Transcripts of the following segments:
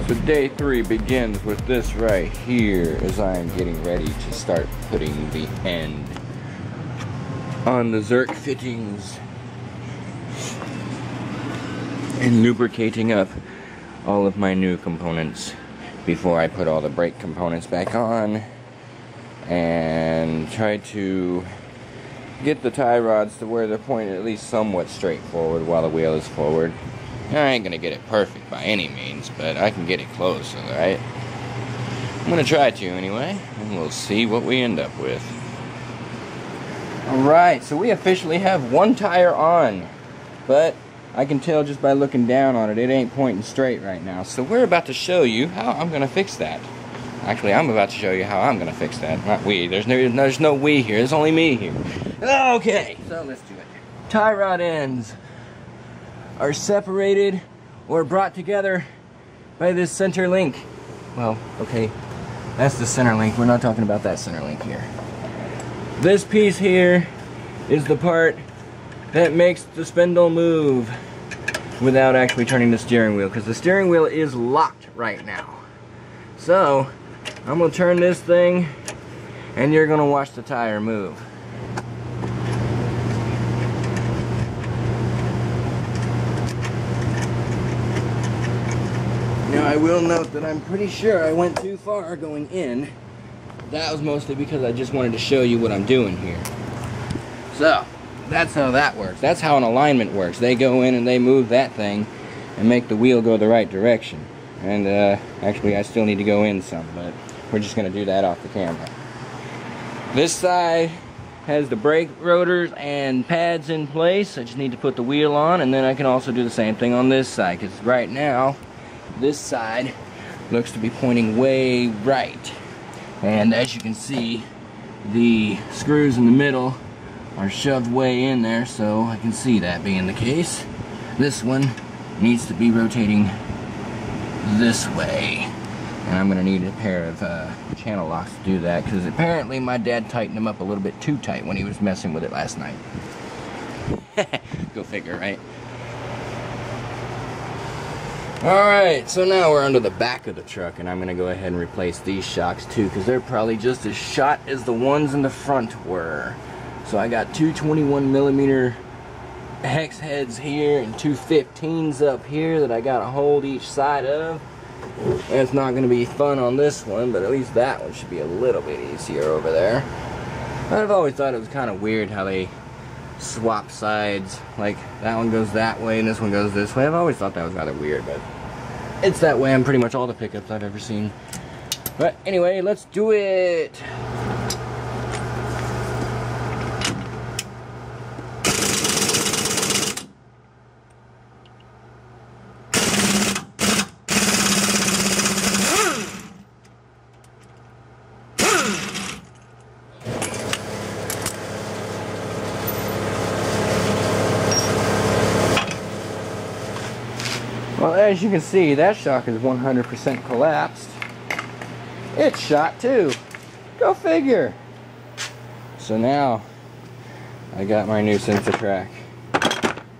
So day 3 begins with this right here as I am getting ready to start putting the end on the Zerk fittings and lubricating up all of my new components before I put all the brake components back on and try to get the tie rods to where they're pointed at least somewhat straight forward while the wheel is forward. I ain't gonna get it perfect by any means, but I can get it close, alright? I'm gonna try to anyway, and we'll see what we end up with. Alright, so we officially have one tire on, but I can tell just by looking down on it, it ain't pointing straight right now. So we're about to show you how I'm gonna fix that. Actually, I'm about to show you how I'm gonna fix that, not we. There's no we here, there's only me here. Okay, so let's do it. Tie rod ends are separated or brought together by this center link. Well, okay, that's the center link. We're not talking about that center link here. This piece here is the part that makes the spindle move without actually turning the steering wheel, because the steering wheel is locked right now. So I'm gonna turn this thing and you're gonna watch the tire move. Now I will note that I'm pretty sure I went too far going in. That was mostly because I just wanted to show you what I'm doing here. So, that's how that works. That's how an alignment works. They go in and they move that thing and make the wheel go the right direction. And actually I still need to go in some, but we're just going to do that off the camera. This side has the brake rotors and pads in place. I just need to put the wheel on, and then I can also do the same thing on this side, because right now this side looks to be pointing way right. And as you can see, the screws in the middle are shoved way in there, so I can see that being the case. This one needs to be rotating this way. And I'm going to need a pair of channel locks to do that, because apparently my dad tightened them up a little bit too tight when he was messing with it last night. Go figure, right? Alright, so now we're under the back of the truck, and I'm going to go ahead and replace these shocks too, because they're probably just as shot as the ones in the front were. So I got two 21mm hex heads here and two 15s up here that I got to hold each side of. And it's not going to be fun on this one, but at least that one should be a little bit easier over there. I've always thought it was kind of weird how they swap sides, like that one goes that way and this one goes this way. I've always thought that was rather weird, but it's that way on pretty much all the pickups I've ever seen. But anyway, let's do it. Well, as you can see, that shock is 100% collapsed. It's shot too. Go figure. So now, I got my new sensor track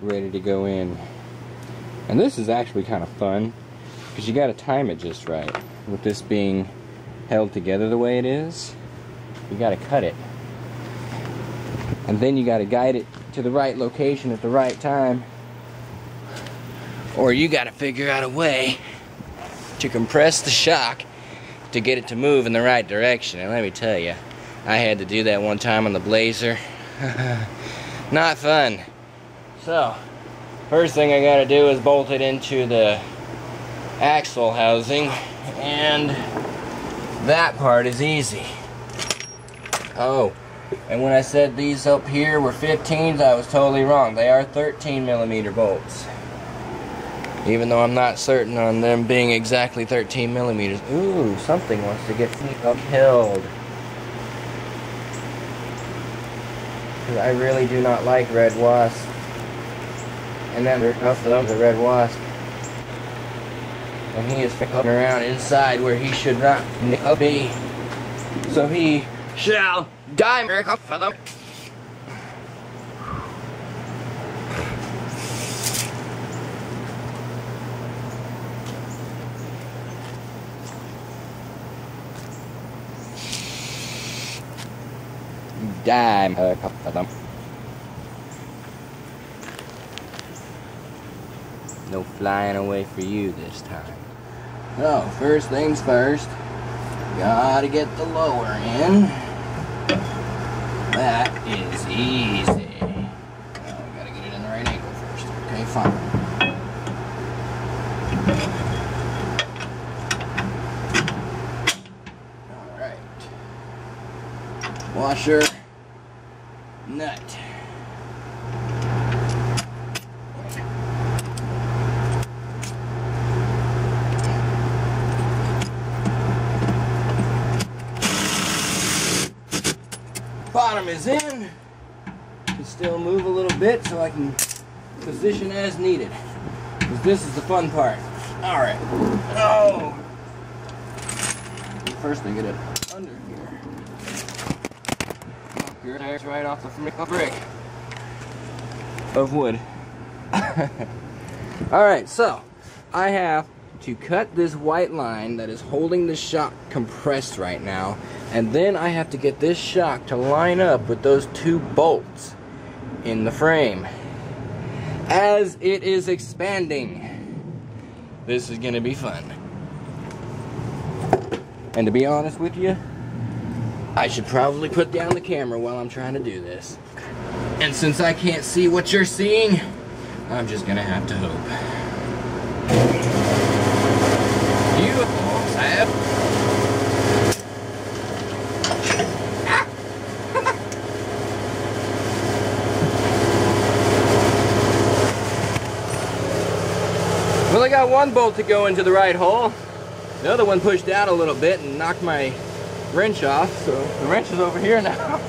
ready to go in. And this is actually kind of fun, because you got to time it just right. With this being held together the way it is, you got to cut it. And then you got to guide it to the right location at the right time. Or you gotta figure out a way to compress the shock to get it to move in the right direction. And let me tell you, I had to do that one time on the Blazer. Not fun. So, first thing I gotta do is bolt it into the axle housing, and that part is easy. Oh, and when I said these up here were 15s, I was totally wrong. They are 13mm bolts. Even though I'm not certain on them being exactly 13mm. Ooh, something wants to get me upheld. Because I really do not like red wasp. And then there's the red wasp. And he is fucking around inside where he should not be. So he shall die, fellow. die. A couple of them. No flying away for you this time. So, first things first, gotta get the lower in. That is easy. Oh, we gotta get it in the right angle first. Okay, fine. Alright. Washer, nut. Bottom is in. Can still move a little bit so I can position as needed. Because this is the fun part. Alright. Oh! First I get it under here. Here it is right off the brick of wood. Alright, so I have to cut this white line that is holding the shock compressed right now, and then I have to get this shock to line up with those two bolts in the frame. As it is expanding, this is gonna be fun. And to be honest with you, I should probably put down the camera while I'm trying to do this. And since I can't see what you're seeing, I'm just gonna have to hope. Well, I got one bolt to go into the right hole. The other one pushed out a little bit and knocked my wrench off, so the wrench is over here now.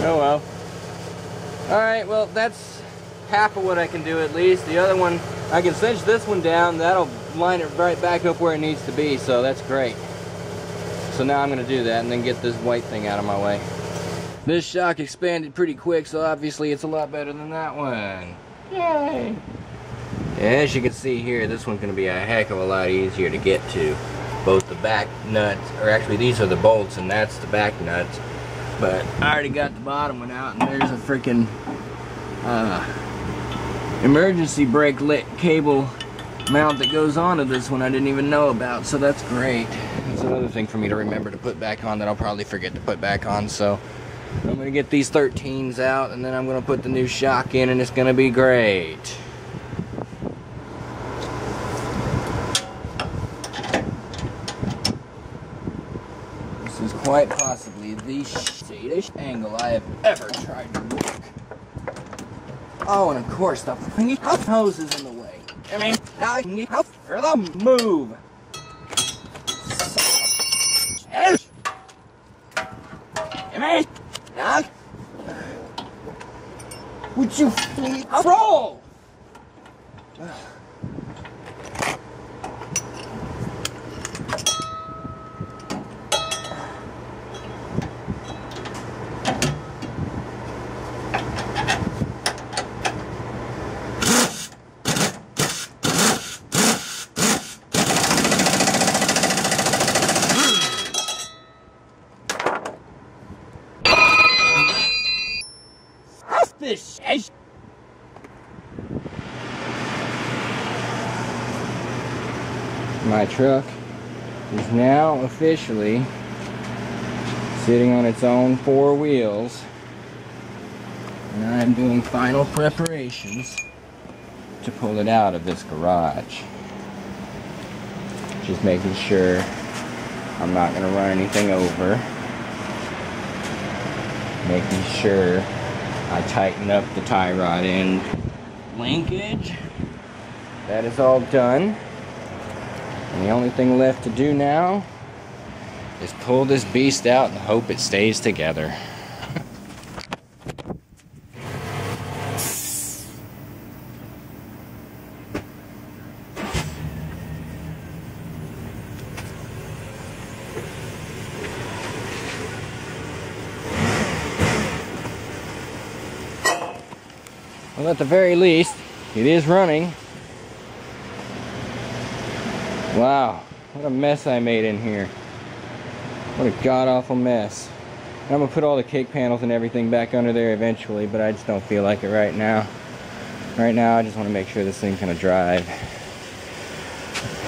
Oh well. Alright, well that's half of what I can do at least. The other one, I can cinch this one down, that'll line it right back up where it needs to be, so that's great. So now I'm going to do that and then get this white thing out of my way. This shock expanded pretty quick, so obviously it's a lot better than that one. Yay! As you can see here, this one's going to be a heck of a lot easier to get to. Both the back nuts, or actually these are the bolts and that's the back nuts. But I already got the bottom one out, and there's a freaking emergency brake lit cable mount that goes onto this one I didn't even know about, so that's great. That's another thing for me to remember to put back on that I'll probably forget to put back on, so I'm going to get these 13s out and then I'm going to put the new shock in and it's going to be great. This is quite possibly the shittiest angle I have ever tried to work. Oh, and of course the hose is in the way. I mean, for the move. Would you roll? This is my truck is now officially sitting on its own 4 wheels, and I'm doing final preparations to pull it out of this garage. Just making sure I'm not going to run anything over, making sure I tighten up the tie rod end linkage. That is all done. And the only thing left to do now is pull this beast out and hope it stays together. Well, at the very least, it is running. Wow, what a mess I made in here. What a god-awful mess. I'm gonna put all the kick panels and everything back under there eventually, but I just don't feel like it right now. Right now, I just want to make sure this thing's gonna drive.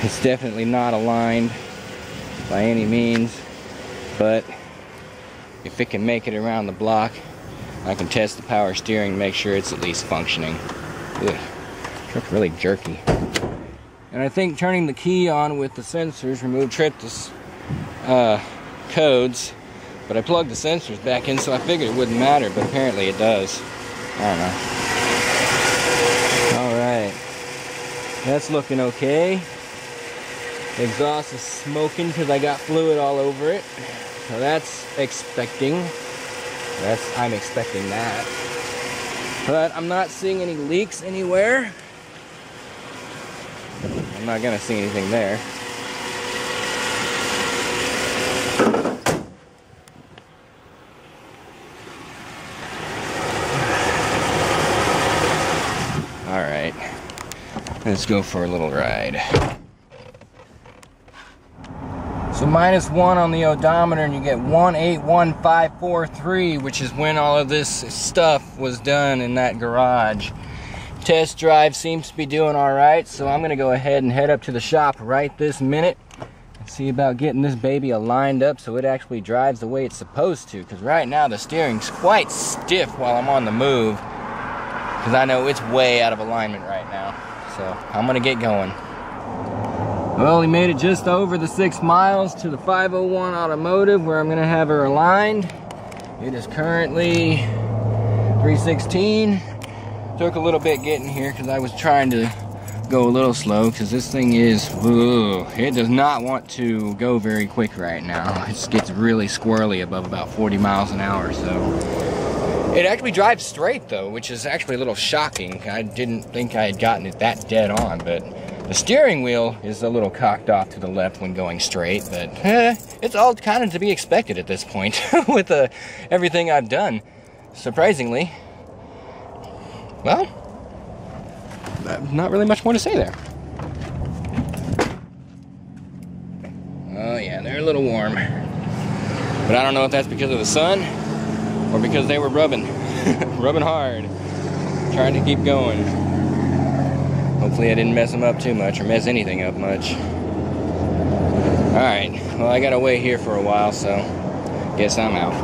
It's definitely not aligned by any means, but if it can make it around the block, I can test the power steering and make sure it's at least functioning. Ugh, truck's really jerky. And I think turning the key on with the sensors removed Triptys codes, but I plugged the sensors back in, so I figured it wouldn't matter, but apparently it does. I don't know. Alright, that's looking okay. The exhaust is smoking because I got fluid all over it, so that's expecting. I'm expecting that. But I'm not seeing any leaks anywhere. I'm not gonna see anything there. Alright, let's go for a little ride. So -1 on the odometer and you get 181543, which is when all of this stuff was done in that garage. Test drive seems to be doing alright, so I'm gonna go ahead and head up to the shop right this minute and see about getting this baby aligned up so it actually drives the way it's supposed to, because right now the steering's quite stiff while I'm on the move, because I know it's way out of alignment right now. So I'm gonna get going. Well, we made it just over the 6 miles to the 501 Automotive where I'm gonna have her aligned. It is currently 3:16. Took a little bit getting here because I was trying to go a little slow, because this thing is, it does not want to go very quick right now. It gets really squirrely above about 40 miles an hour, so. It actually drives straight though, which is actually a little shocking. I didn't think I had gotten it that dead on, but the steering wheel is a little cocked off to the left when going straight, but it's all kind of to be expected at this point with everything I've done, surprisingly. Well, not really much more to say there. Oh yeah, they're a little warm. But I don't know if that's because of the sun or because they were rubbing hard, trying to keep going. Hopefully I didn't mess them up too much or mess anything up much. Alright, well I gotta wait here for a while, so guess I'm out.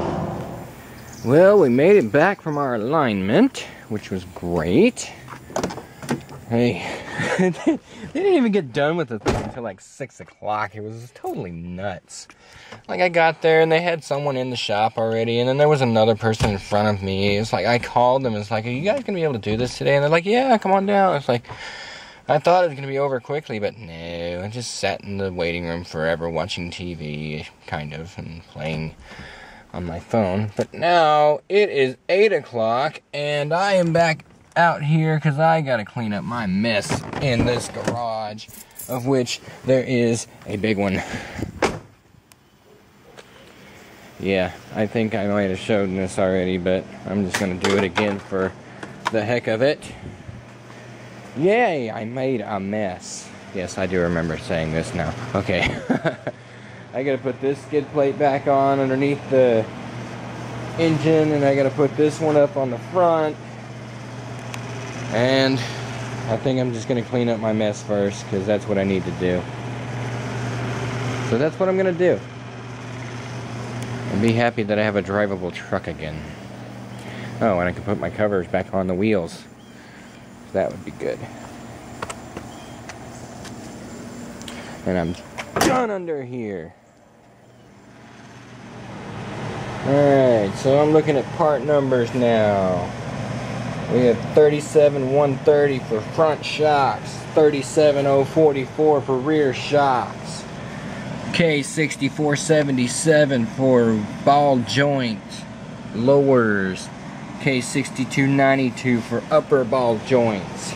Well, we made it back from our alignment, which was great. Hey, they didn't even get done with the thing until like 6 o'clock. It was totally nuts. Like, I got there and they had someone in the shop already, and then there was another person in front of me. It's like, I called them, it's like, are you guys gonna be able to do this today? And they're like, yeah, come on down. It's like, I thought it was gonna be over quickly, but no, I just sat in the waiting room forever watching TV, kind of, and playing on my phone. But now it is 8 o'clock and I am back out here because I gotta clean up my mess in this garage, of which there is a big one. Yeah, I think I might have shown this already, but I'm just gonna do it again for the heck of it. Yay, I made a mess. Yes, I do remember saying this now. Okay. I gotta put this skid plate back on underneath the engine, and I gotta put this one up on the front. And I think I'm just gonna clean up my mess first, because that's what I need to do. So that's what I'm gonna do. And be happy that I have a drivable truck again. Oh, and I can put my covers back on the wheels. That would be good. And I'm done under here. Alright, so I'm looking at part numbers now. We have 37130 for front shocks, 37044 for rear shocks, K6477 for ball joint lowers, K6292 for upper ball joints,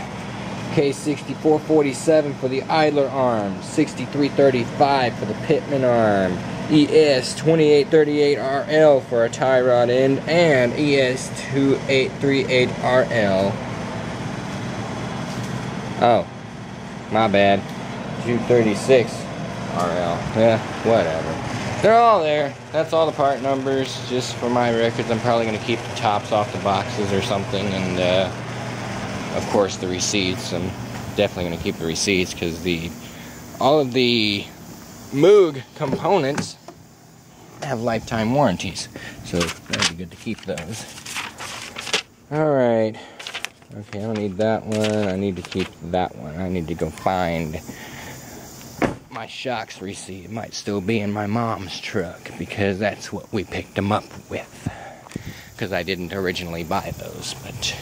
K6447 for the idler arm, 6335 for the pitman arm, ES2838RL for a tie rod end, and ES2838RL. Oh, my bad. 236RL. Yeah, whatever. they're all there. That's all the part numbers, just for my records. I'm probably going to keep the tops off the boxes or something, and of course the receipts. I'm definitely going to keep the receipts because all of the Moog components have lifetime warranties, so that'd be good to keep those. Alright, okay, I don't need that one. I need to keep that one. I need to go find my shocks receipt. It might still be in my mom's truck because that's what we picked them up with, because I didn't originally buy those, but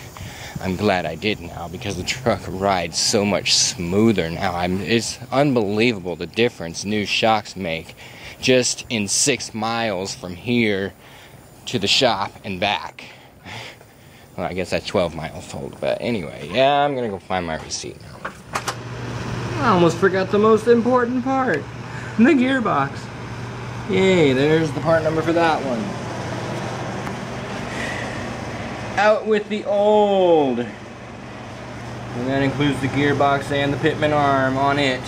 I'm glad I did now because the truck rides so much smoother now. It's unbelievable the difference new shocks make just in 6 miles from here to the shop and back. Well, I guess that's 12 miles total, but anyway, yeah, I'm gonna go find my receipt now. I almost forgot the most important part, the gearbox. Yay, there's the part number for that one. Out with the old. And that includes the gearbox and the pitman arm on it.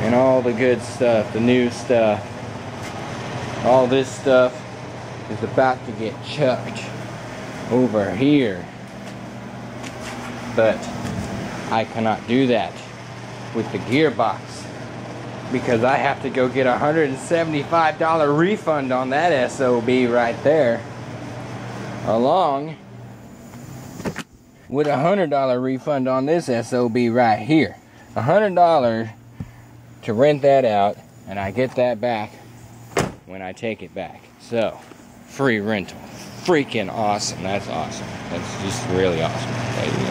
And all the good stuff, the new stuff. All this stuff is about to get chucked over here. But I cannot do that with the gearbox because I have to go get a $175 refund on that SOB right there, along with a $100 refund on this SOB right here. $100 to rent that out, and I get that back when I take it back. So, free rental. Freaking awesome. That's awesome. That's just really awesome.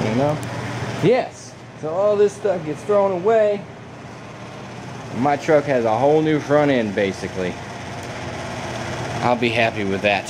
You know? Yes. So all this stuff gets thrown away. My truck has a whole new front end, basically. I'll be happy with that.